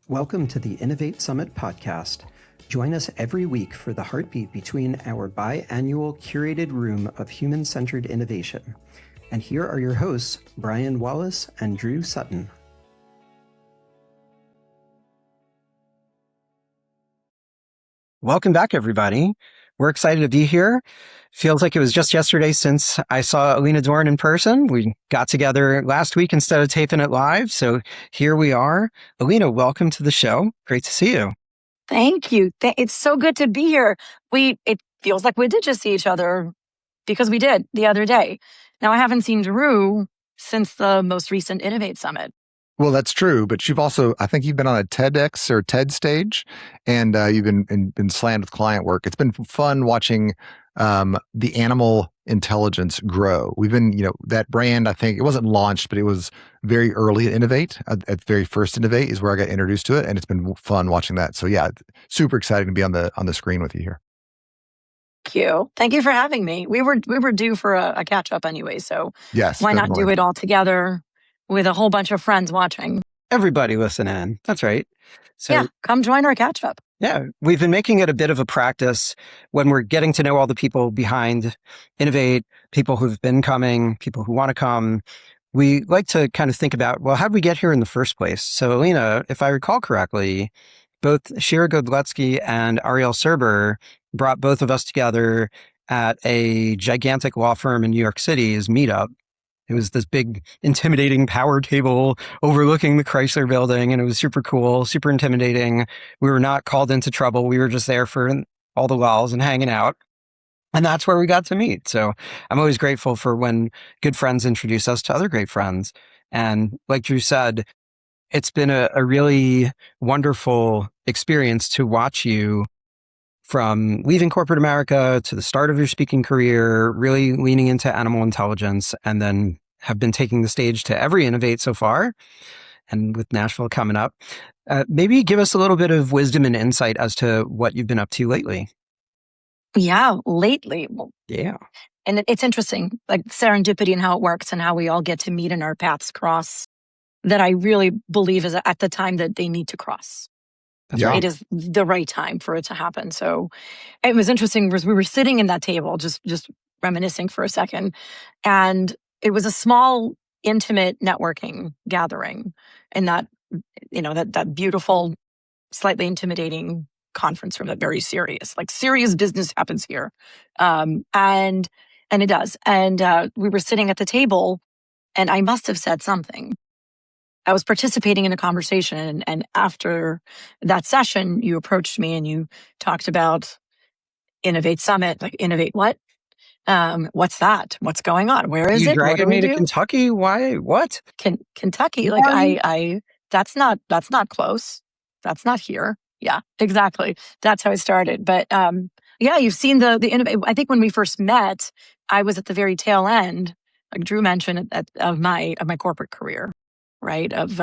Welcome to the Innovate Summit podcast. Join us every week for the heartbeat between our biannual curated room of human-centered innovation. And here are your hosts, Brian Wallace and Drew Sutton. Welcome back, everybody. We're excited to be here. Feels like it was just yesterday since I saw Alina Doran in person. We got together last week instead of taping it live. So here we are. Alina, welcome to the show. Great to see you. Thank you. It's so good to be here. It feels like we did just see each other because we did the other day. Now, I haven't seen Drew since the most recent Innovate Summit. Well, that's true, but I think you've been on a TEDx or TED stage, and you've been slammed with client work. It's been fun watching the animal intelligence grow. We've been, that brand, I think it wasn't launched, but it was very early at Innovate. At the very first Innovate is where I got introduced to it, and it's been fun watching that. So yeah, super exciting to be on the screen with you here. Thank you for having me. We were due for a catch up anyway, so yes, why definitely. not do it all together with a whole bunch of friends watching? Everybody listen in. That's right. So yeah, come join our catch up. Yeah, we've been making it a bit of a practice when we're getting to know all the people behind Innovate, people who've been coming, people who want to come. We like to kind of think about, well, how did we get here in the first place? So Alina, if I recall correctly, both Shira Godletsky and Ariel Serber brought both of us together at a gigantic law firm in New York City's meetup. It was this big, intimidating power table overlooking the Chrysler Building, and it was super cool, super intimidating. We were not called into trouble. We were just there for all the lulls and hanging out. And that's where we got to meet. So I'm always grateful for when good friends introduce us to other great friends. And like Drew said, it's been a really wonderful experience to watch you from leaving corporate America to the start of your speaking career, really leaning into animal intelligence, and then have been taking the stage to every Innovate so far, and with Nashville coming up. Maybe give us a little bit of wisdom and insight as to what you've been up to lately. Yeah, lately. Well, yeah. And it's interesting, like serendipity and how it works and how we all get to meet and our paths cross, that I really believe is at the time that they need to cross. Yeah. It is the right time for it to happen. So it was interesting because we were sitting in that table, just reminiscing for a second. And it was a small, intimate networking gathering in that, that beautiful, slightly intimidating conference room, that very serious, like serious business happens here. And it does. And we were sitting at the table and I must have said something. I was participating in a conversation, and after that session, you approached me and you talked about Innovate Summit. Like, Innovate what? What's that? What's going on? Where is it? You dragging me to Kentucky? Why? What? Kentucky? Like, I that's not close. That's not here. Yeah, exactly. That's how it started. But yeah, you've seen the Innovate. I think when we first met, I was at the very tail end, like Drew mentioned, of my corporate career. Right. Of,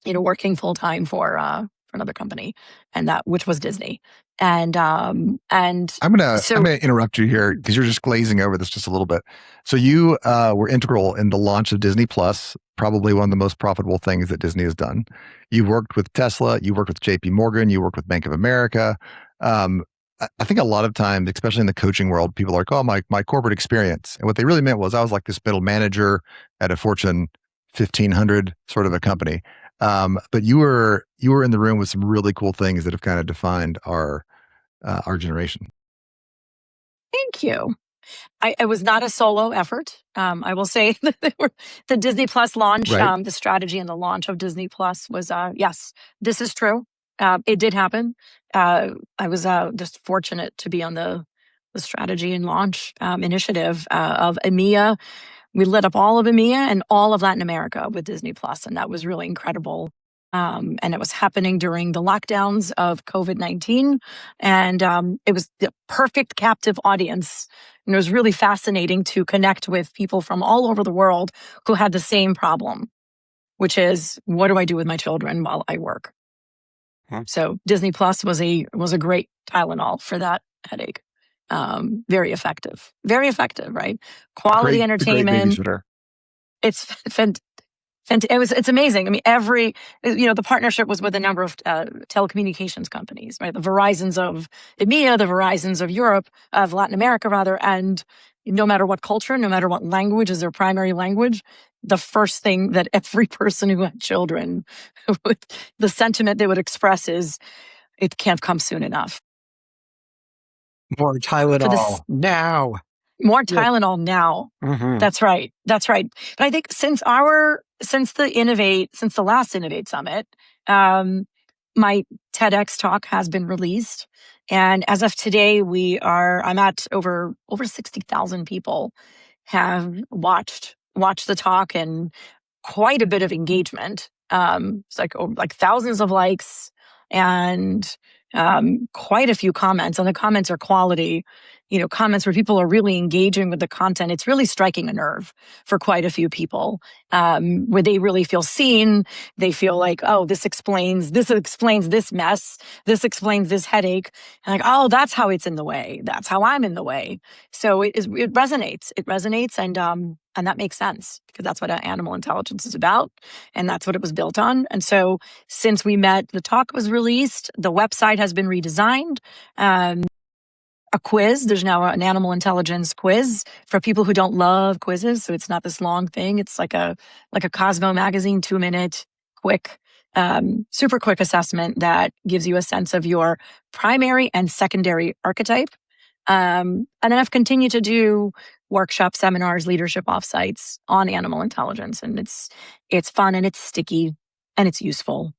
working full time for another company, and which was Disney. And I'm gonna interrupt you here because you're just glazing over this just a little bit. So you were integral in the launch of Disney Plus, probably one of the most profitable things that Disney has done. You worked with Tesla, you worked with JP Morgan, you worked with Bank of America. I think a lot of times, especially in the coaching world, people are like, oh, my corporate experience. And what they really meant was I was like this middle manager at a Fortune 1500 sort of a company. But you were in the room with some really cool things that have kind of defined our generation. Thank you. I was not a solo effort. I will say the Disney Plus launch, right. The strategy and the launch of Disney Plus was, yes, this is true. It did happen. I was just fortunate to be on the strategy and launch initiative of EMEA. We lit up all of EMEA and all of Latin America with Disney Plus, and that was really incredible. And it was happening during the lockdowns of COVID-19, and it was the perfect captive audience. And it was really fascinating to connect with people from all over the world who had the same problem, which is, what do I do with my children while I work? So Disney Plus was a great Tylenol for that headache. Very effective, right? Quality entertainment. Great babysitter. It's And it's amazing. I mean, the partnership was with a number of telecommunications companies, right? The Verizons of EMEA, the Verizons of Europe, of Latin America, rather. And no matter what culture, no matter what language is their primary language, the first thing that every person who had children, the sentiment they would express is, it can't come soon enough. More Tylenol now. More Tylenol now. Mm-hmm. That's right. But I think since the last Innovate Summit, my TEDx talk has been released. And as of today, I'm at over 60,000 people have watched the talk, and quite a bit of engagement. It's like thousands of likes and quite a few comments, and the comments are quality, comments where people are really engaging with the content. It's really striking a nerve for quite a few people, where they really feel seen. They feel like, oh, this explains this mess. This explains this headache. And like, oh, that's how it's in the way. That's how I'm in the way. So it resonates. It resonates. And that makes sense, because that's what animal intelligence is about. And that's what it was built on. And so since we met, the talk was released, the website has been redesigned. A quiz. There's now an animal intelligence quiz for people who don't love quizzes. So it's not this long thing. It's like a Cosmo magazine, 2-minute, quick, super quick assessment that gives you a sense of your primary and secondary archetype. And then I've continued to do workshops, seminars, leadership offsites on animal intelligence. And it's fun, and it's sticky, and it's useful.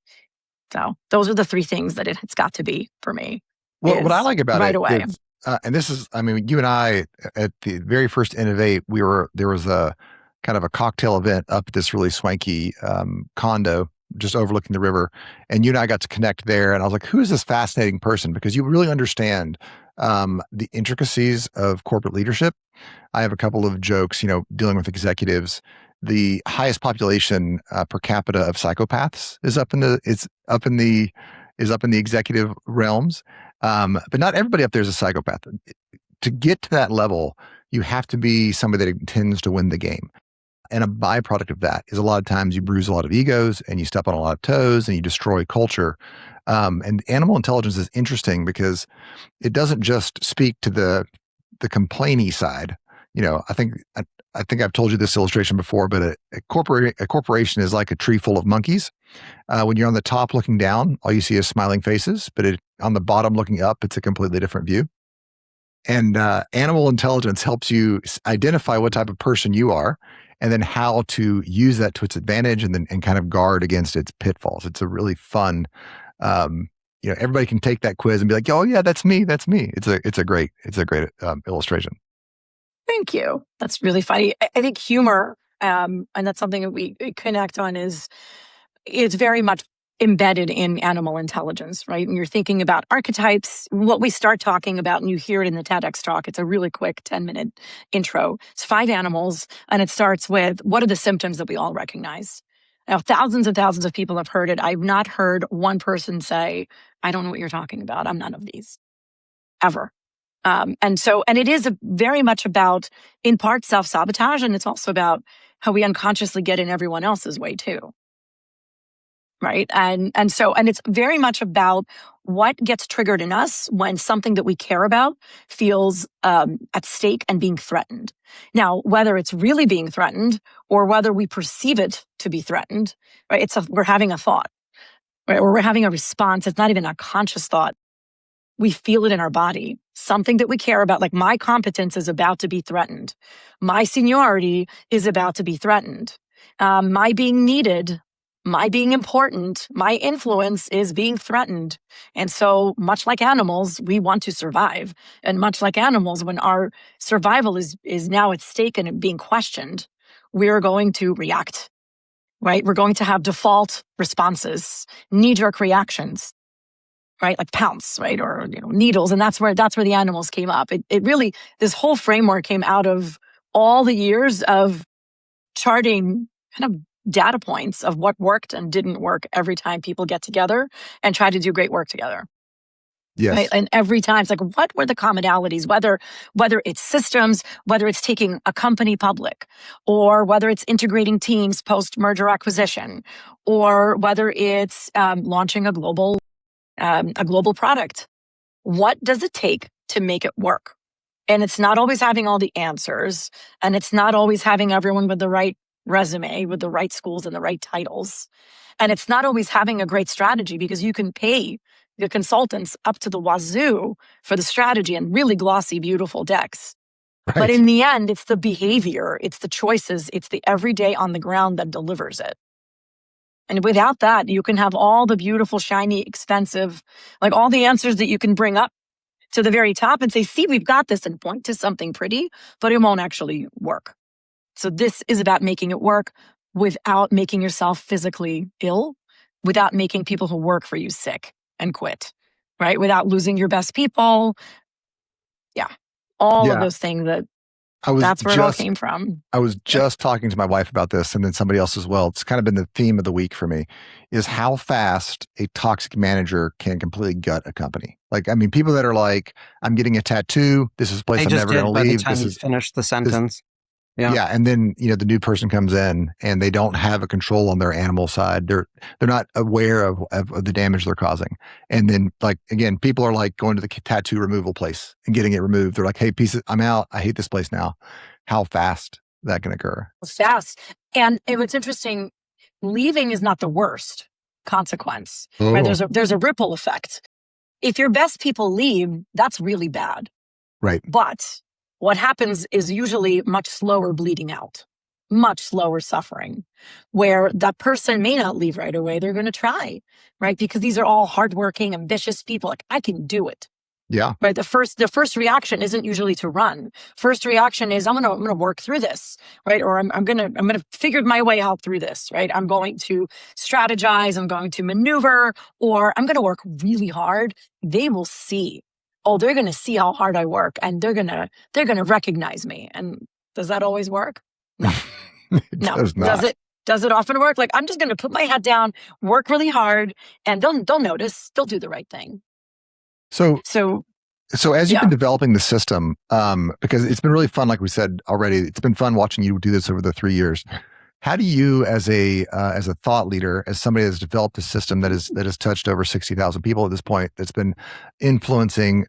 So those are the three things that it's got to be for me. Well, what I like about right it away. is, and this is, I mean, you and I at the very first Innovate, there was a kind of a cocktail event up at this really swanky condo just overlooking the river, and you and I got to connect there. And I was like, who is this fascinating person? Because you really understand the intricacies of corporate leadership. I have a couple of jokes, dealing with executives. The highest population per capita of psychopaths is up in the executive realms. But not everybody up there is a psychopath. To get to that level, you have to be somebody that intends to win the game. And a byproduct of that is a lot of times you bruise a lot of egos, and you step on a lot of toes, and you destroy culture. And animal intelligence is interesting because it doesn't just speak to the complainy side. I think I've told you this illustration before, but a corporation is like a tree full of monkeys. When you're on the top looking down, all you see is smiling faces, but on the bottom looking up, it's a completely different view. And animal intelligence helps you identify what type of person you are, and then how to use that to its advantage, and kind of guard against its pitfalls. It's a really fun, everybody can take that quiz and be like, oh yeah, that's me. It's a great illustration. Thank you. That's really funny. I think humor, and that's something that we connect on, is very much embedded in animal intelligence, right? And you're thinking about archetypes, what we start talking about, and you hear it in the TEDx talk. It's a really quick 10-minute intro. It's 5 animals, and it starts with, what are the symptoms that we all recognize? Now, thousands and thousands of people have heard it. I've not heard one person say, I don't know what you're talking about. I'm none of these, ever. And it is very much about, in part, self-sabotage, and it's also about how we unconsciously get in everyone else's way too. Right. And it's very much about what gets triggered in us when something that we care about feels at stake and being threatened. Now, whether it's really being threatened or whether we perceive it to be threatened, right? We're having a thought, right? Or we're having a response. It's not even a conscious thought. We feel it in our body. Something that we care about, like my competence is about to be threatened. My seniority is about to be threatened. My being needed, my being important, my influence is being threatened. And so, much like animals, we want to survive. And much like animals, when our survival is now at stake and being questioned, we're going to react, right? We're going to have default responses, knee-jerk reactions, right? Like pounce, right? Or, needles. And that's where the animals came up. It really, this whole framework came out of all the years of charting kind of data points of what worked and didn't work every time people get together and try to do great work together. Yes. Right? And every time it's like, what were the commonalities? Whether it's systems, whether it's taking a company public, or whether it's integrating teams post merger acquisition, or whether it's launching a global product. What does it take to make it work? And it's not always having all the answers, and it's not always having everyone with the right resume, with the right schools and the right titles. And it's not always having a great strategy, because you can pay the consultants up to the wazoo for the strategy and really glossy, beautiful decks. Right. But in the end, it's the behavior, it's the choices, it's the everyday on the ground that delivers it. And without that, you can have all the beautiful, shiny, expensive, like all the answers that you can bring up to the very top and say, see, we've got this, and point to something pretty, but it won't actually work. So this is about making it work without making yourself physically ill, without making people who work for you sick and quit, right? Without losing your best people. Yeah. All of those things that's where it all came from. I was just talking to my wife about this, and then somebody else as well. It's kind of been the theme of the week for me, is how fast a toxic manager can completely gut a company. Like, I mean, people that are like, I'm getting a tattoo. This is a place I'm never going to leave. By the time you finish the sentence. Yeah. And then, the new person comes in and they don't have a control on their animal side. They're not aware of the damage they're causing. And then, like, again, people are like going to the tattoo removal place and getting it removed. They're like, hey, I'm out. I hate this place now. How fast that can occur? Fast. And what's interesting, leaving is not the worst consequence. Oh. Right? There's a ripple effect. If your best people leave, that's really bad. Right. But what happens is usually much slower bleeding out, much slower suffering, where that person may not leave right away. They're going to try, right? Because these are all hardworking, ambitious people. Like, I can do it. Yeah. Right. The first reaction isn't usually to run. First reaction is, I'm gonna work through this, right? Or I'm gonna figure my way out through this, right? I'm going to strategize, I'm going to maneuver, or I'm gonna work really hard. They will see. Oh, they're gonna see how hard I work, and they're gonna recognize me. And does that always work? No. No. Does not. Does it often work? Like, I'm just gonna put my head down, work really hard, and they'll notice, they'll do the right thing. So as you've been developing the system, because it's been really fun, like we said already, it's been fun watching you do this over the 3 years. How do you, as a thought leader, as somebody that's developed a system that has touched over 60,000 people at this point, that's been influencing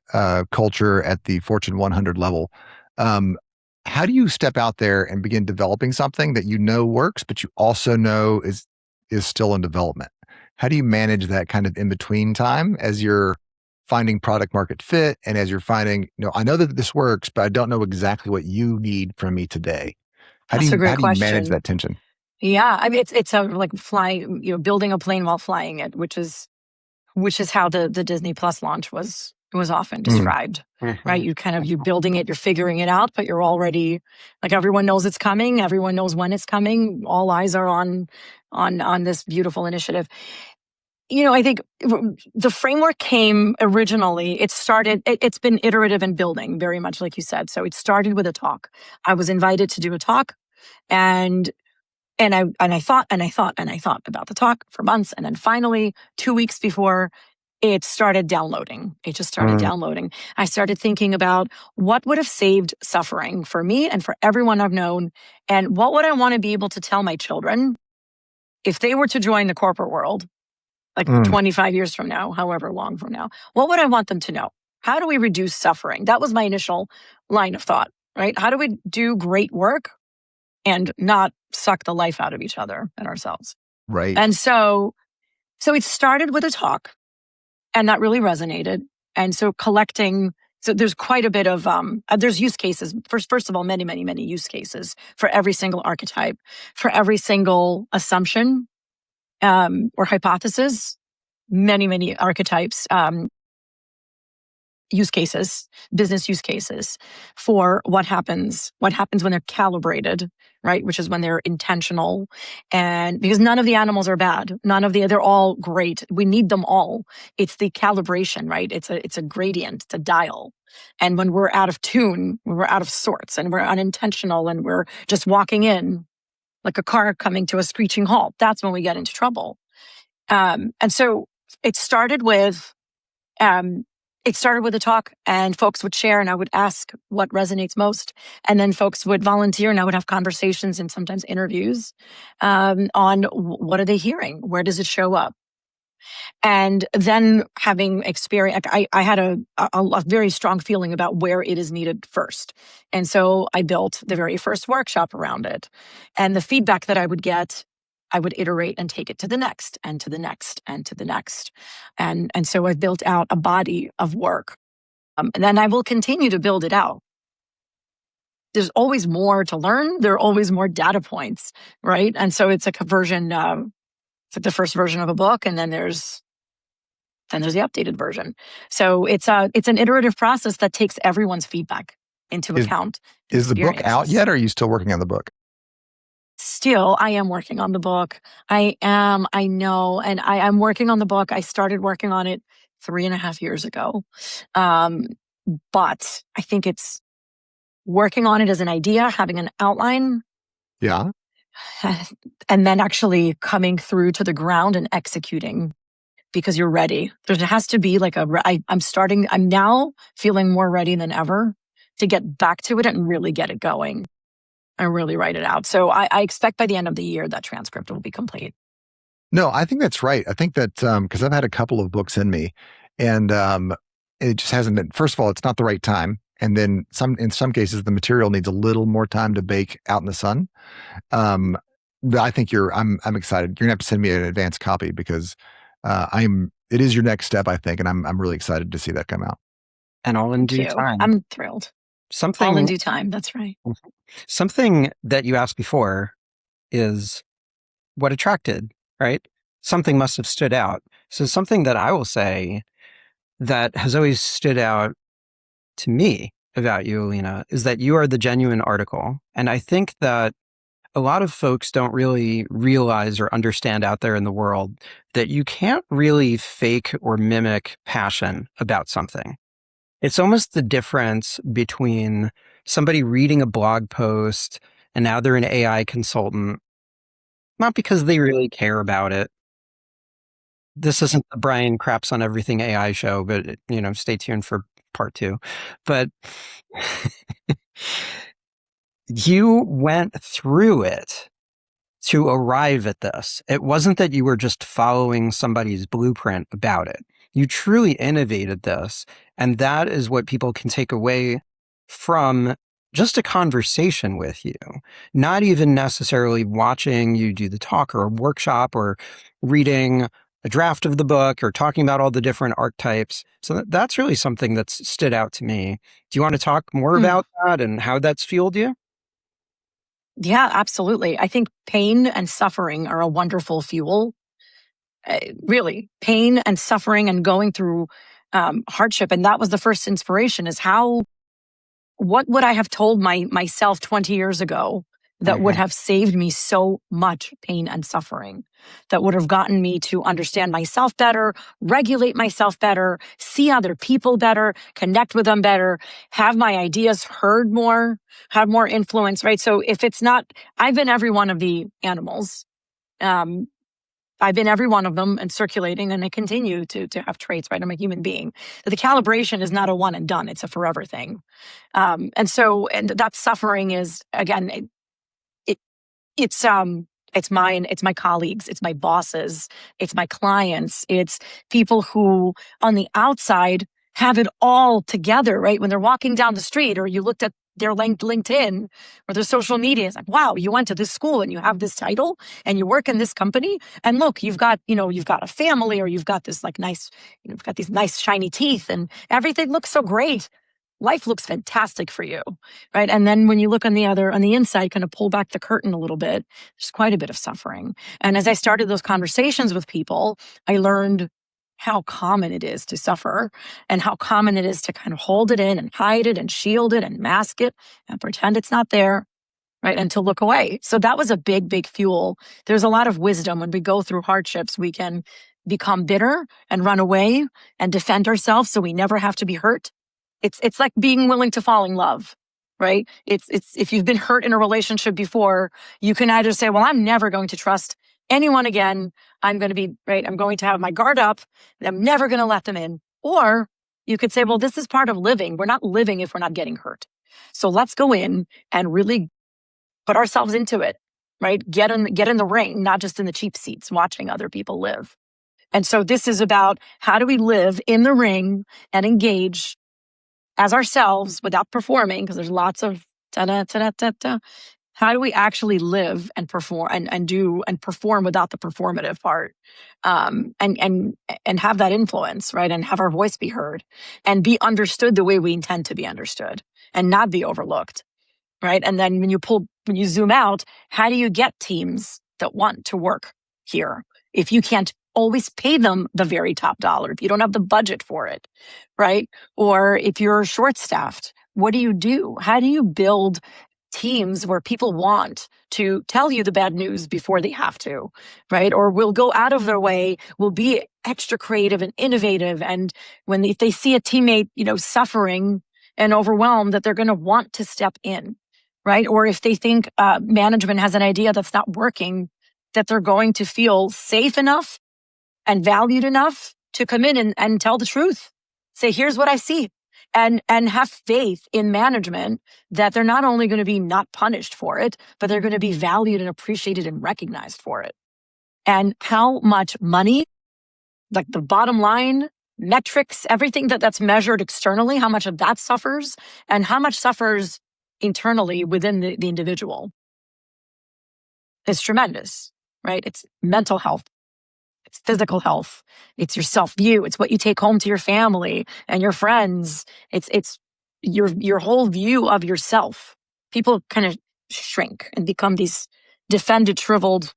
culture at the Fortune 100 level, how do you step out there and begin developing something that you know works, but you also know is still in development? How do you manage that kind of in between time as you're finding product market fit, and as you're finding, I know that this works, but I don't know exactly what you need from me today? How do you manage that tension? Yeah, I mean, it's like flying, building a plane while flying it, which is how the Disney Plus launch was often described, right? You building it, you're figuring it out, but you're already, like, everyone knows it's coming, everyone knows when it's coming, all eyes are on this beautiful initiative. I think the framework came originally, it's been iterative and building, very much like you said. So it started with a talk. I was invited to do a talk, and I thought about the talk for months. And then finally, 2 weeks before it started downloading, I started thinking about what would have saved suffering for me and for everyone I've known. And what would I want to be able to tell my children if they were to join the corporate world, like 25 years from now, however long from now? What would I want them to know? How do we reduce suffering? That was my initial line of thought, right? How do we do great work and not suck the life out of each other and ourselves? Right. And so it started with a talk, and that really resonated. And so there's quite a bit of, there's use cases. First of all, many, many, many use cases for every single archetype, for every single assumption, or hypothesis, many, many archetypes, use cases, business use cases for what happens when they're calibrated, right? Which is when they're intentional. And because none of the animals are bad, they're all great. We need them all. It's the calibration, right? It's a gradient, it's a dial. And when we're out of tune, when we're out of sorts, and we're unintentional, and we're just walking in like a car coming to a screeching halt, that's when we get into trouble. And so it started with, it started with a talk, and folks would share, and I would ask what resonates most. And then folks would volunteer, and I would have conversations and sometimes interviews on what are they hearing? Where does it show up? And then having experience, I had a very strong feeling about where it is needed first. And so I built the very first workshop around it. And the feedback that I would get, I would iterate and take it to the next and to the next and to the next. And so I've built out a body of work. And then I will continue to build it out. There's always more to learn. There are always more data points, right? And so it's like a version, it's like the first version of a book, and then there's the updated version. So it's an iterative process that takes everyone's feedback into account. Is the book out yet, or are you still working on the book? Still, I am working on the book. I know. And I'm working on the book. I started working on it 3.5 years ago. But I think it's working on it as an idea, having an outline. Yeah. And then actually coming through to the ground and executing because you're ready. There has to be like I'm now feeling more ready than ever to get back to it and really get it going and really write it out. So I expect by the end of the year that transcript will be complete. No, I think that's right. I think that because I've had a couple of books in me, and it just hasn't been. First of all, it's not the right time, and then in some cases the material needs a little more time to bake out in the sun. But I think I'm excited. You're gonna have to send me an advanced copy because it is your next step, I think, and I'm really excited to see that come out. And all in due time. I'm thrilled. All in due time. That's right. Something that you asked before is what attracted, right? Something must have stood out. So something that I will say that has always stood out to me about you, Alina, is that you are the genuine article. And I think that a lot of folks don't really realize or understand out there in the world that you can't really fake or mimic passion about something. It's almost the difference between somebody reading a blog post and now they're an AI consultant, not because they really care about it. This isn't the Brian Craps on Everything AI show, but stay tuned for part 2. But you went through it to arrive at this. It wasn't that you were just following somebody's blueprint about it. You truly innovated this. And that is what people can take away from just a conversation with you, not even necessarily watching you do the talk or a workshop or reading a draft of the book or talking about all the different archetypes. So that's really something that's stood out to me. Do you want to talk more about that and how that's fueled you? Yeah, absolutely. I think pain and suffering are a wonderful fuel. Really, pain and suffering and going through hardship. And that was the first inspiration is what would I have told myself 20 years ago that would have saved me so much pain and suffering, that would have gotten me to understand myself better, regulate myself better, see other people better, connect with them better, have my ideas heard more, have more influence, right? So if it's not, I've been every one of the animals. I've been every one of them and circulating, and I continue to have traits, right? I'm a human being. The calibration is not a one and done. It's a forever thing. And that suffering is, again, it's mine, it's my colleagues, it's my bosses, it's my clients, it's people who on the outside have it all together, right? When they're walking down the street or you looked at their LinkedIn or their social media, it's like, wow, you went to this school and you have this title and you work in this company. And look, you've got a family, or you've got this you've got these nice shiny teeth and everything looks so great. Life looks fantastic for you, right? And then when you look on the inside, kind of pull back the curtain a little bit, there's quite a bit of suffering. And as I started those conversations with people, I learned how common it is to suffer and how common it is to kind of hold it in and hide it and shield it and mask it and pretend it's not there, right? And to look away. So that was a big, big fuel. There's a lot of wisdom when we go through hardships. We can become bitter and run away and defend ourselves so we never have to be hurt. It's like being willing to fall in love, right? It's if you've been hurt in a relationship before, you can either say, well, I'm never going to trust anyone again. I'm going to be, right, I'm going to have my guard up. I'm never going to let them in. Or You could say, well, this is part of living. We're not living if we're not getting hurt. So let's go in and really put ourselves into it, right? Get in the ring, not just in the cheap seats watching other people live. And so this is about how do we live in the ring and engage as ourselves without performing, because there's lots of ta-da. How do we actually live and perform and do and perform without the performative part, and have that influence, right? And have our voice be heard and be understood the way we intend to be understood and not be overlooked, right? And then when you zoom out, how do you get teams that want to work here if you can't always pay them the very top dollar, if you don't have the budget for it, right? Or if you're short-staffed, what do you do? How do you build teams where people want to tell you the bad news before they have to, right? Or will go out of their way, will be extra creative and innovative. And if they see a teammate, suffering and overwhelmed, that they're going to want to step in, right? Or if they think management has an idea that's not working, that they're going to feel safe enough and valued enough to come in and tell the truth. Say, here's what I see. And have faith in management that they're not only going to be not punished for it, but they're going to be valued and appreciated and recognized for it. And how much money, like the bottom line, metrics, everything that's measured externally, how much of that suffers and how much suffers internally within the individual is tremendous, right? It's mental health. It's physical health. It's your self-view. It's what you take home to your family and your friends. It's your whole view of yourself. People kind of shrink and become these defended, shriveled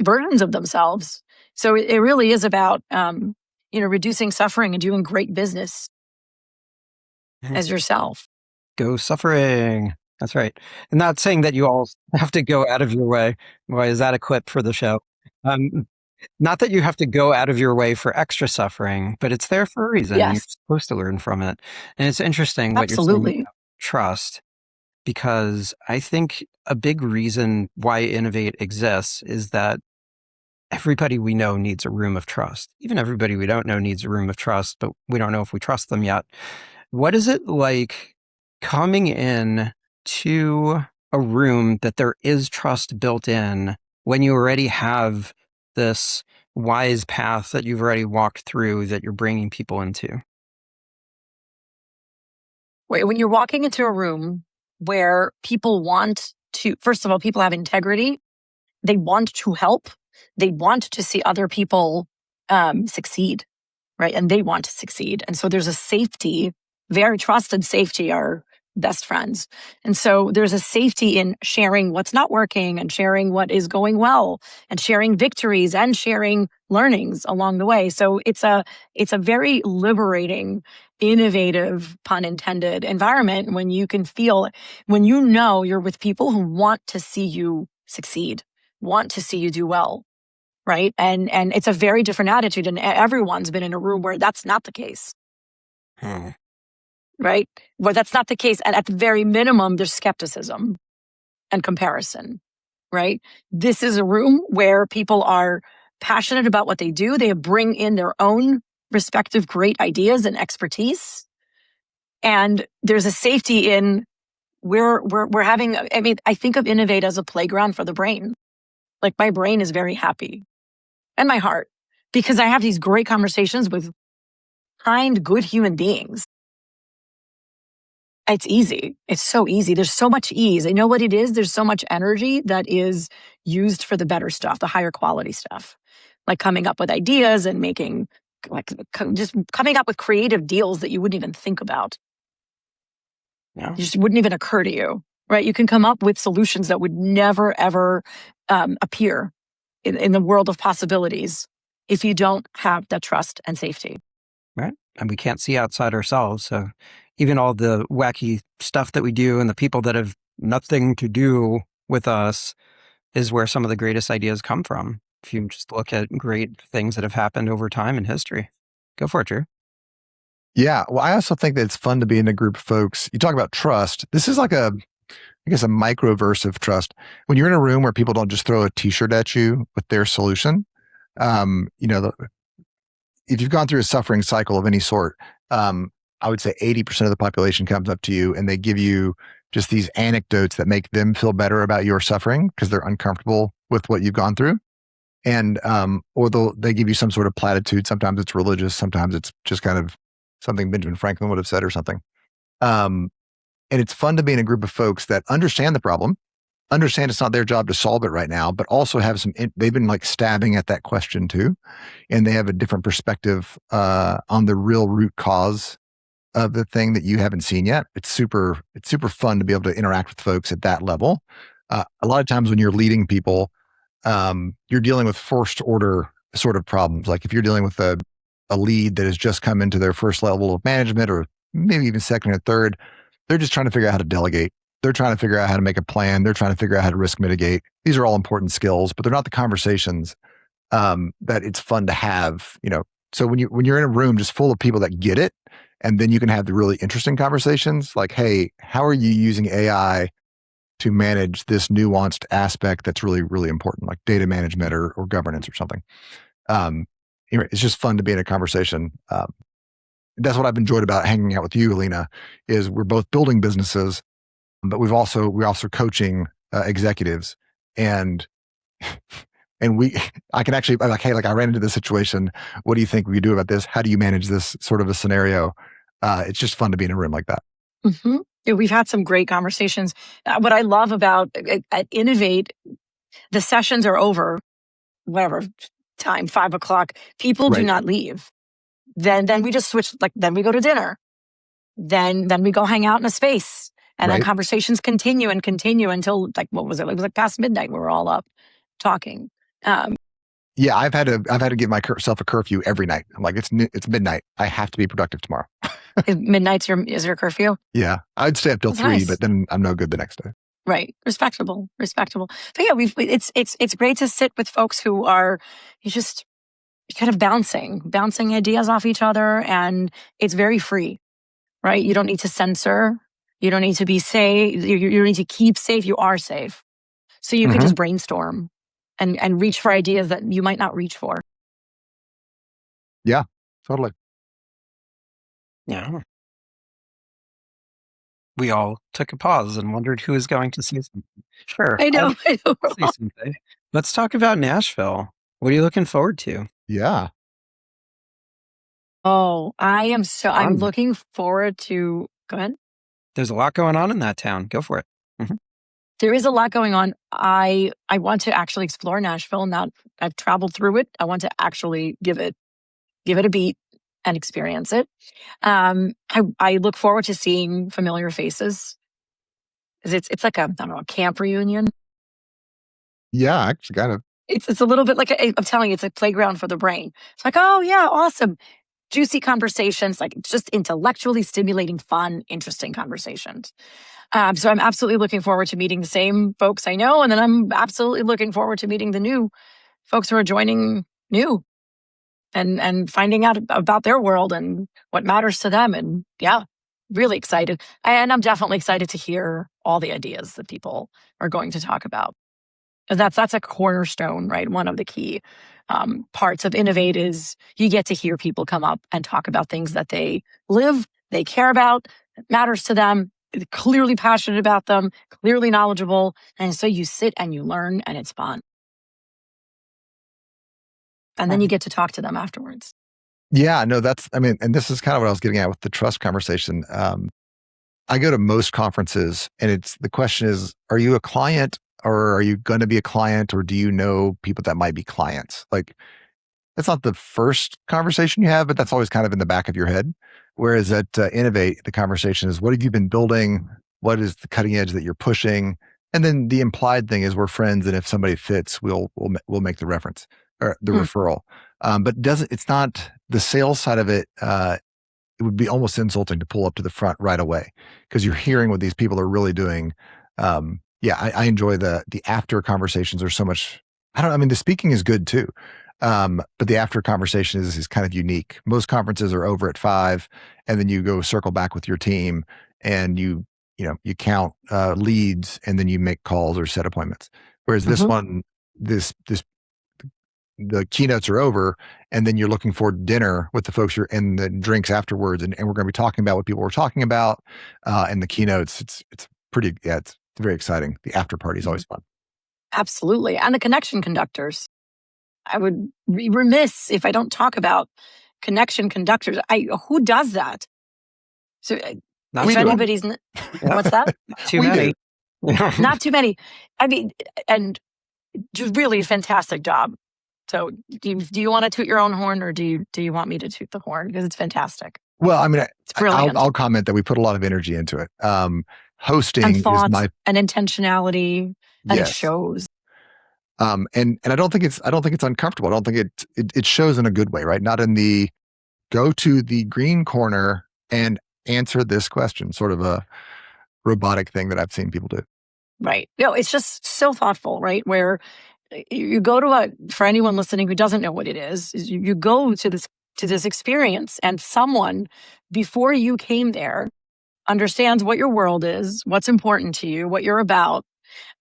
versions of themselves. So it really is about, reducing suffering and doing great business as yourself. Go suffering. That's right. And not saying that you all have to go out of your way. Why is that a clip for the show? Not that you have to go out of your way for extra suffering, but it's there for a reason. Yes. You're supposed to learn from it. And it's interesting what you're saying about trust, because I think a big reason why Innovate exists is that everybody we know needs a room of trust. Even everybody we don't know needs a room of trust, but we don't know if we trust them yet. What is it like coming in to a room that there is trust built in when you already have this wise path that you've already walked through that you're bringing people into? When you're walking into a room where people want to, first of all, people have integrity. They want to help. They want to see other people succeed, right? And they want to succeed. And so there's a safety, very trusted safety are best friends. And so there's a safety in sharing what's not working and sharing what is going well and sharing victories and sharing learnings along the way. So it's a very liberating, innovative, pun intended, environment when you can feel, when you know you're with people who want to see you succeed, want to see you do well, right? And it's a very different attitude, and everyone's been in a room where that's not the case. Right? Well, that's not the case. And at the very minimum, there's skepticism and comparison, right? This is a room where people are passionate about what they do. They bring in their own respective great ideas and expertise. And there's a safety in we're having, I think of Innovate as a playground for the brain. Like my brain is very happy, and my heart, because I have these great conversations with kind, good human beings. It's easy. It's so easy. There's so much ease. I know what it is. There's so much energy that is used for the better stuff, the higher quality stuff, like coming up with ideas and making, just coming up with creative deals that you wouldn't even think about. Yeah. It just wouldn't even occur to you, right? You can come up with solutions that would never, ever appear in the world of possibilities if you don't have that trust and safety. Right. And we can't see outside ourselves. So even all the wacky stuff that we do and the people that have nothing to do with us is where some of the greatest ideas come from. If you just look at great things that have happened over time in history. Go for it, Drew. Yeah. Well, I also think that it's fun to be in a group of folks. You talk about trust. This is like a microverse of trust. When you're in a room where people don't just throw a t-shirt at you with their solution, if you've gone through a suffering cycle of any sort, I would say 80% of the population comes up to you and they give you just these anecdotes that make them feel better about your suffering because they're uncomfortable with what you've gone through. And, or they give you some sort of platitude. Sometimes it's religious. Sometimes it's just kind of something Benjamin Franklin would have said or something. And it's fun to be in a group of folks that understand the problem, understand it's not their job to solve it right now, but also have they've been like stabbing at that question too. And they have a different perspective on the real root cause of the thing that you haven't seen yet. It's super fun to be able to interact with folks at that level. A lot of times when you're leading people, you're dealing with first order sort of problems. Like if you're dealing with a lead that has just come into their first level of management or maybe even second or third, they're just trying to figure out how to delegate. They're trying to figure out how to make a plan. They're trying to figure out how to risk mitigate. These are all important skills, but they're not the conversations that it's fun to have, So when you're in a room just full of people that get it, and then you can have the really interesting conversations like, hey, how are you using AI to manage this nuanced aspect that's really, really important, like data management or governance or something. It's just fun to be in a conversation. That's what I've enjoyed about hanging out with you, Alina, is we're both building businesses, but we're also coaching executives, and I can actually like, hey, like I ran into this situation. What do you think we do about this? How do you manage this sort of a scenario? It's just fun to be in a room like that. Mm-hmm. Yeah, we've had some great conversations. What I love about at Innovate, the sessions are over, whatever time, 5:00. People do not leave. Then we just switch. Like then we go to dinner. Then we go hang out in a space, and then conversations continue until like what was it? It was like past midnight. We were all up talking. Yeah, I've had to give myself a curfew every night. I'm like, it's midnight. I have to be productive tomorrow. Midnight's your curfew? Yeah, I'd stay up till 3, but then I'm no good the next day. Right, respectable. But yeah, it's great to sit with folks who are just kind of bouncing ideas off each other, and it's very free, right? You don't need to censor. You don't need to be safe. You don't need to keep safe. You are safe, so you can just brainstorm and reach for ideas that you might not reach for. Yeah, totally. Yeah. We all took a pause and wondered who was going to say something. Sure. I know. Say something. Let's talk about Nashville. What are you looking forward to? Yeah. Oh, I'm looking forward to, go ahead. There's a lot going on in that town. Go for it. Mm-hmm. There is a lot going on. I want to actually explore Nashville. Now I've traveled through it. I want to actually give it a beat and experience it. I look forward to seeing familiar faces. It's like a camp reunion. Yeah, actually kind of. It's a little bit like I'm telling you, it's a playground for the brain. It's like, oh yeah, awesome. Juicy conversations, like just intellectually stimulating, fun, interesting conversations. So I'm absolutely looking forward to meeting the same folks I know. And then I'm absolutely looking forward to meeting the new folks who are joining new and finding out about their world and what matters to them. And yeah, really excited. And I'm definitely excited to hear all the ideas that people are going to talk about. That's a cornerstone, right? One of the key parts of Innovate is you get to hear people come up and talk about things that they live, they care about, that matters to them, clearly passionate about them, clearly knowledgeable. And so you sit and you learn and it's fun. And then you get to talk to them afterwards. Yeah, no, and this is kind of what I was getting at with the trust conversation. I go to most conferences and the question is, are you a client or are you going to be a client, or do you know people that might be clients? Like, that's not the first conversation you have, but that's always kind of in the back of your head. Whereas at Innovate, the conversation is, what have you been building? What is the cutting edge that you're pushing? And then the implied thing is we're friends, and if somebody fits, we'll make the reference or the referral. But it's not the sales side of it. It would be almost insulting to pull up to the front right away because you're hearing what these people are really doing. I enjoy the after conversations are so much. The speaking is good too. But the after conversation is kind of unique. Most conferences are over at 5, and then you go circle back with your team and you count leads, and then you make calls or set appointments. Whereas this one, this the keynotes are over, and then you're looking for dinner with the folks and the drinks afterwards, and we're going to be talking about what people were talking about in the keynotes. It's pretty, it's very exciting. The after party is always fun. Absolutely. And the connection conductors. I would be remiss if I don't talk about connection conductors. Who does that? So if anybody's, what's that? Too many. Not too many. I mean, and just really fantastic job. So do you want to toot your own horn, or do you want me to toot the horn? Because it's fantastic. Well, I mean, it's brilliant. I'll comment that we put a lot of energy into it. Hosting and thought, is my and intentionality, and it shows. And I don't think it's uncomfortable. I don't think it shows in a good way, right? Not in the go to the green corner and answer this question, sort of a robotic thing that I've seen people do. Right. No, it's just so thoughtful, right? Where you go to for anyone listening who doesn't know what it is you go to this experience, and someone before you came there understands what your world is, what's important to you, what you're about,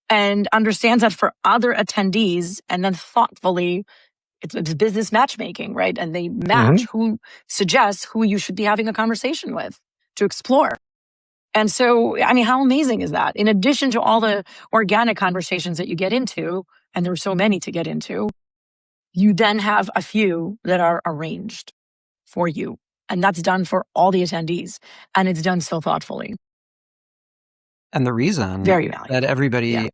and understands that for other attendees, and then thoughtfully, it's business matchmaking, right? And they match who suggests who you should be having a conversation with to explore. And so, I mean, how amazing is that? In addition to all the organic conversations that you get into, and there are so many to get into, you then have a few that are arranged for you. And that's done for all the attendees. And it's done so thoughtfully. And the reason that everybody, and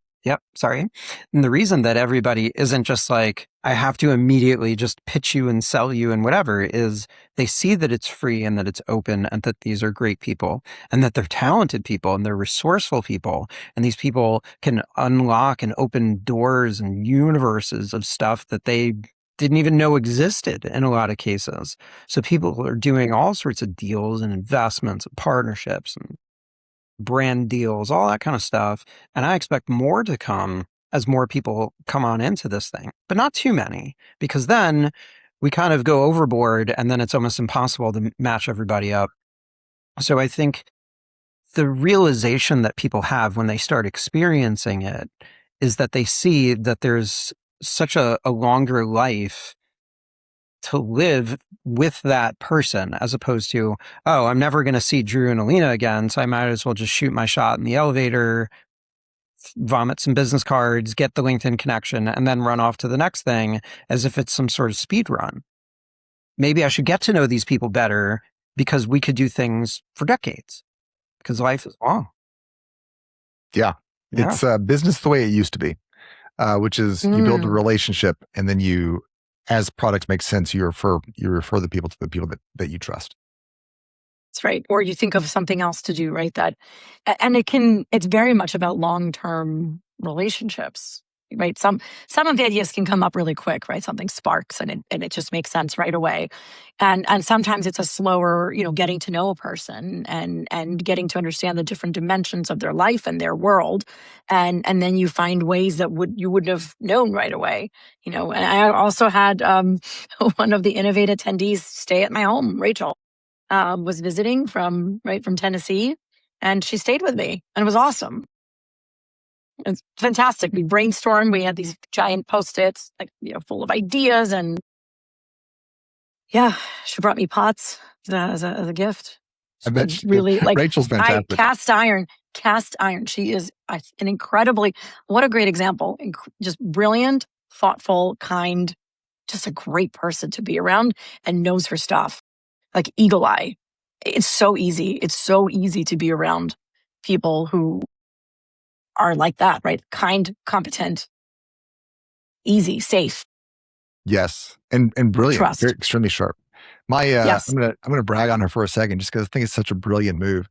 the reason that everybody isn't just like, I have to immediately just pitch you and sell you and whatever, is they see that it's free and that it's open and that these are great people and that they're talented people and they're resourceful people. And these people can unlock and open doors and universes of stuff that they didn't even know existed in a lot of cases. So people are doing all sorts of deals and investments and partnerships and brand deals, all that kind of stuff. And I expect more to come as more people come on into this thing, but not too many, because then we kind of go overboard and then it's almost impossible to match everybody up. So I think the realization that people have when they start experiencing it is that they see that there's such a longer life to live with that person, as opposed to, oh, I'm never going to see Drew and Alina again, so I might as well just shoot my shot in the elevator, vomit some business cards, get the LinkedIn connection, and then run off to the next thing as if it's some sort of speed run. Maybe I should get to know these people better because we could do things for decades, because life is long. Yeah. It's business the way it used to be, which is you build a relationship, and then as products make sense, you refer the people to the people that you trust. That's right. Or you think of something else to do, right? And it's very much about long-term relationships, right? Some of the ideas can come up really quick, right? Something sparks and it just makes sense right away. And sometimes it's a slower, getting to know a person and getting to understand the different dimensions of their life and their world. And then you find ways that you wouldn't have known right away, And I also had one of the Innovate attendees stay at my home, Rachel. Was visiting from Tennessee, and she stayed with me, and it was awesome. It's fantastic. We brainstormed. We had these giant Post-its, full of ideas, and she brought me pots as a gift. I bet really Rachel's fantastic. Cast iron. She is an incredibly, what a great example. Just brilliant, thoughtful, kind, just a great person to be around, and knows her stuff. Like eagle eye. It's so easy. It's so easy to be around people who are like that, right? Kind, competent, easy, safe. Yes. And brilliant. Trust. Very, extremely sharp. I'm gonna brag on her for a second just because I think it's such a brilliant move.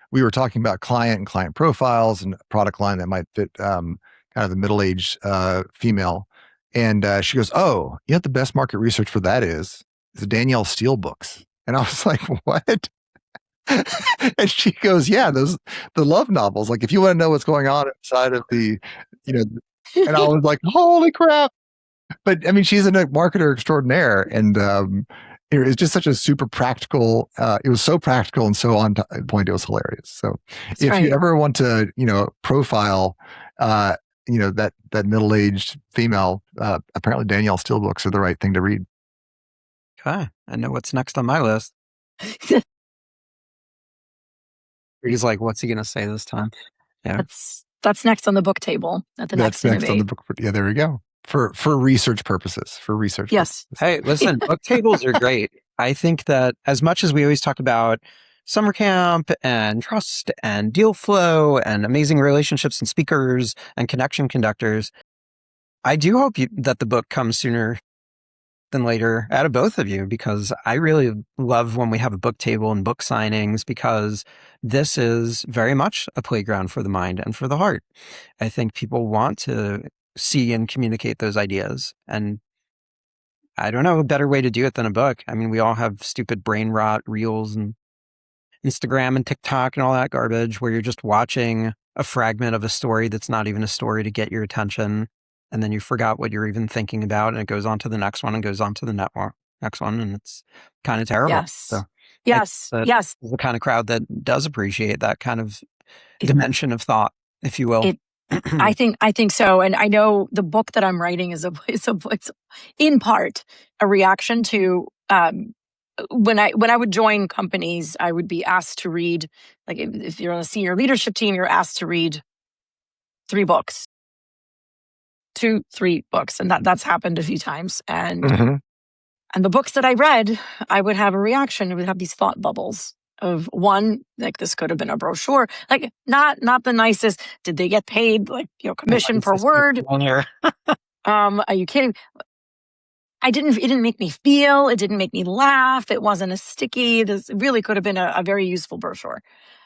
We were talking about client and client profiles and a product line that might fit kind of the middle-aged female. And she goes, "Oh, the best market research for that is the Danielle Steele books." And I was like, "What?" And she goes, "Yeah, the love novels. Like, if you want to know what's going on inside of the, and I was like, holy crap." But I mean, she's a marketer extraordinaire. And it's just such a super practical, it was so practical and so on point. It was hilarious. So if you ever want to, profile that middle-aged female, apparently Danielle Steele books are the right thing to read. Okay. I know what's next on my list. He's like, what's he going to say this time? Yeah. That's next on the book table at the That's next on the Innovate. book. Yeah, there we go. For research purposes. Yes. Hey, listen, book tables are great. I think that as much as we always talk about summer camp and trust and deal flow and amazing relationships and speakers and connection conductors, I do hope that the book comes sooner than later out of both of you, because I really love when we have a book table and book signings, because this is very much a playground for the mind and for the heart. I think people want to see and communicate those ideas. And I don't know a better way to do it than a book. I mean, we all have stupid brain rot reels and Instagram and TikTok and all that garbage where you're just watching a fragment of a story that's not even a story to get your attention. And then you forgot what you're even thinking about, and it goes on to the next one and goes on to the next one. And it's kind of terrible. Yes. So yes. Yes. the kind of crowd that does appreciate that kind of dimension of thought, if you will. I think so. And I know the book that I'm writing is it's in part a reaction to, when I would join companies, I would be asked to read, like if you're on a senior leadership team, you're asked to read 3 books. 2-3 books. And that's happened a few times. And and the books that I read, I would have a reaction. It would have these thought bubbles of, one, like, this could have been a brochure, like not the nicest. Did they get paid, like, commission per word? Are you kidding? It didn't make me feel, it didn't make me laugh. It wasn't as sticky. This really could have been a very useful brochure.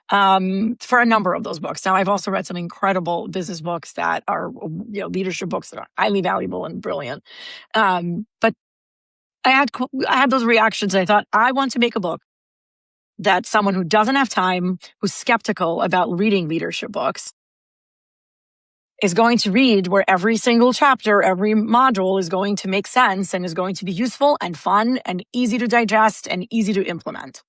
For a number of those books. Now, I've also read some incredible business books that are, leadership books that are highly valuable and brilliant. But I had those reactions. I thought, I want to make a book that someone who doesn't have time, who's skeptical about reading leadership books, is going to read, where every single chapter, every module is going to make sense and is going to be useful and fun and easy to digest and easy to implement.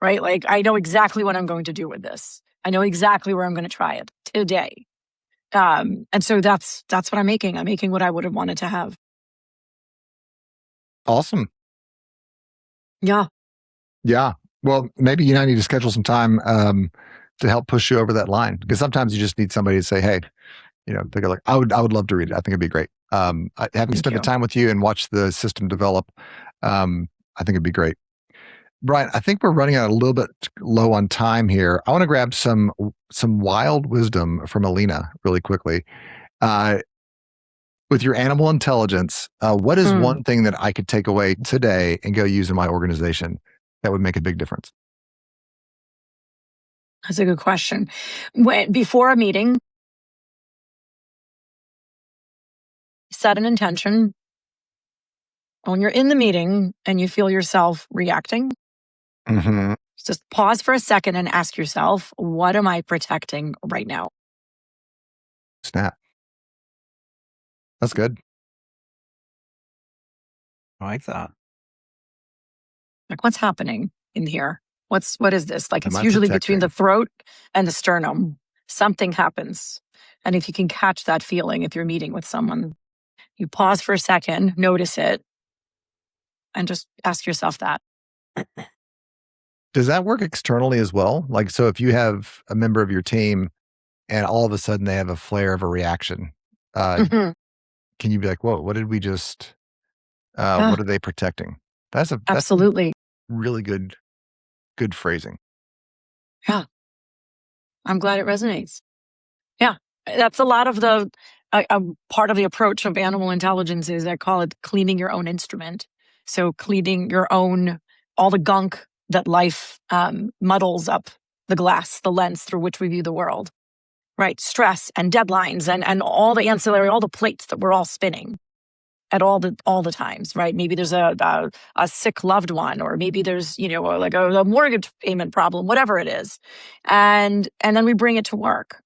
Right? Like, I know exactly what I'm going to do with this. I know exactly where I'm going to try it today. And so that's what I'm making. I'm making what I would have wanted to have. Awesome. Yeah. Yeah. Well, maybe you and I need to schedule some time to help push you over that line, because sometimes you just need somebody to say, hey, they go like, I would love to read it. I think it'd be great. Having spent the time with you and watched the system develop, I think it'd be great. Brian, I think we're running out a little bit low on time here. I want to grab some wild wisdom from Alina really quickly. With your animal intelligence, what is one thing that I could take away today and go use in my organization that would make a big difference? That's a good question. Before a meeting, set an intention. When you're in the meeting and you feel yourself reacting, just pause for a second and ask yourself, what am I protecting right now? Snap. That's good. I like that. Like, what's happening in here? What is this? Like, it's usually between the throat and the sternum. Something happens. And if you can catch that feeling, if you're meeting with someone, you pause for a second, notice it, and just ask yourself that. Does that work externally as well? Like, so if you have a member of your team and all of a sudden they have a flare of a reaction, can you be like, whoa, what did we just, what are they protecting? That's absolutely really good phrasing. Yeah. I'm glad it resonates. Yeah. That's a lot of the, part of the approach of animal intelligence is, I call it cleaning your own instrument. So cleaning your own, all the gunk that life muddles up the glass, the lens through which we view the world, right? Stress and deadlines and all the ancillary, all the plates that we're all spinning at all the times, right? Maybe there's a sick loved one, or maybe there's, like a mortgage payment problem, whatever it is. And then we bring it to work,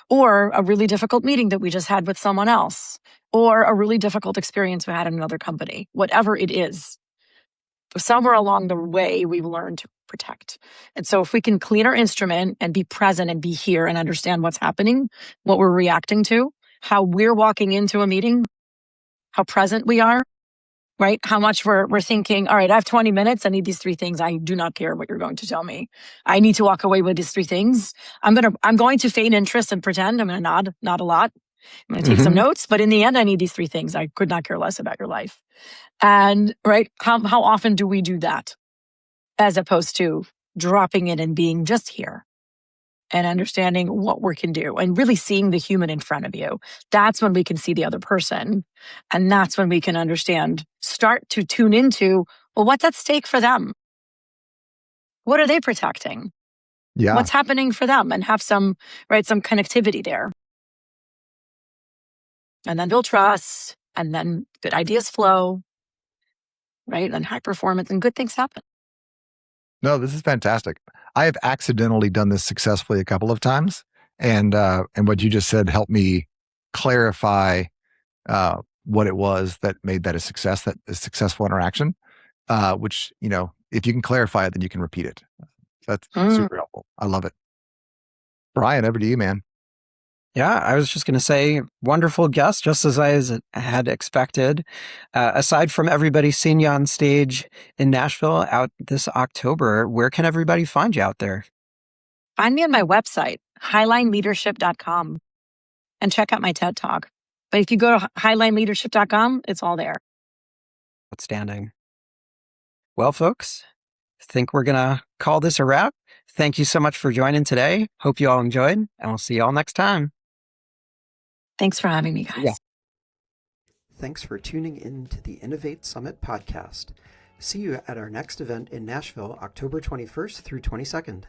or a really difficult meeting that we just had with someone else, or a really difficult experience we had in another company, whatever it is. Somewhere along the way, we've learned to protect. And so if we can clean our instrument and be present and be here and understand what's happening, what we're reacting to, how we're walking into a meeting, how present we are, right? How much we're thinking, all right, I have 20 minutes. I need these 3 things. I do not care what you're going to tell me. I need to walk away with these 3 things. I'm going to feign interest and pretend. I'm going to nod a lot. I'm going to take some notes, but in the end, I need these 3 things. I could not care less about your life. And right, how often do we do that as opposed to dropping in and being just here and understanding what we can do and really seeing the human in front of you? That's when we can see the other person. And that's when we can start to tune into, well, what's at stake for them? What are they protecting? Yeah. What's happening for them? And have some connectivity there. And then build trust, and then good ideas flow, right? And high performance and good things happen. No, this is fantastic. I have accidentally done this successfully a couple of times. And what you just said helped me clarify what it was that made that a successful interaction, which, if you can clarify it, then you can repeat it. That's super helpful. I love it. Brian, over to you, man. Yeah, I was just going to say, wonderful guest, just as I had expected. Aside from everybody seeing you on stage in Nashville out this October, where can everybody find you out there? Find me on my website, highlineleadership.com, and check out my TED Talk. But if you go to highlineleadership.com, it's all there. Outstanding. Well, folks, I think we're going to call this a wrap. Thank you so much for joining today. Hope you all enjoyed, and we'll see you all next time. Thanks for having me, guys. Yeah. Thanks for tuning in to the Innovate Summit podcast. See you at our next event in Nashville, October 21st through 22nd.